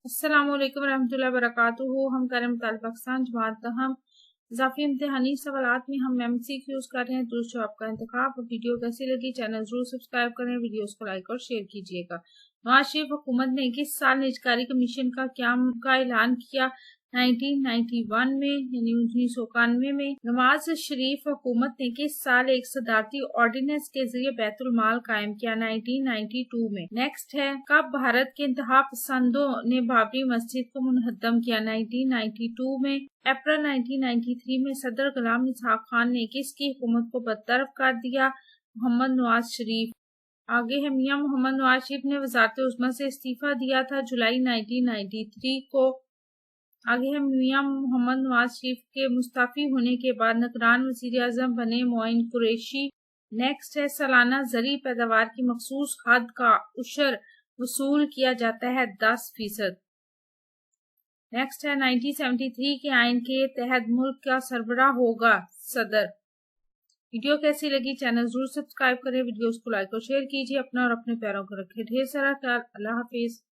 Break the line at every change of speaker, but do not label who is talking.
السلام علیکم ورحمۃ اللہ وبرکاتہ۔ ہم کر رہے ہیں مطالعہ پاکستان جماعت تاہم اضافی امتحانی سوالات میں ہم MCQs کر رہے ہیں، درست جواب کا انتخاب۔ ویڈیو کیسی لگی چینل ضرور سبسکرائب کریں، ویڈیوز کو لائک اور شیئر کیجیے گا۔ نواز شریف حکومت نے 21 سال نجکاری کمیشن کا قیام کا اعلان کیا 1991 میں یعنی 1991 میں۔ نواز شریف حکومت نے 21 سال ایک صدارتی آرڈیننس کے ذریعے بیت المال قائم کیا 1992 میں۔ نیکسٹ ہے، کب بھارت کے انتہا پسندوں نے بابری مسجد کو منہدم کیا 1992 میں۔ اپریل 1993 میں صدر غلام اسحاق خان نے 21 کی حکومت کو برطرف کر دیا محمد نواز شریف۔ آگے ہے، میاں محمد نواز شریف نے وزارت عظمیٰ سے استعفیٰ دیا تھا جولائی 1993 کو۔ آگے ہے، میاں محمد نواز شریف کے مستعفی ہونے کے بعد نگران وزیر اعظم بنے معین قریشی۔ نیکسٹ ہے، سالانہ زرعی پیداوار کی مخصوص حد کا عشر وصول کیا جاتا ہے 10%۔ نیکسٹ ہے، 1973 کے آئین کے تحت ملک کا سربراہ ہوگا صدر۔ ویڈیو کیسی لگی چینل ضرور سبسکرائب کریں، ویڈیوز کو لائک اور شیئر کیجیے، اپنا اور اپنے پیاروں کو رکھے ڈھیر سارا خیال۔ اللہ حافظ۔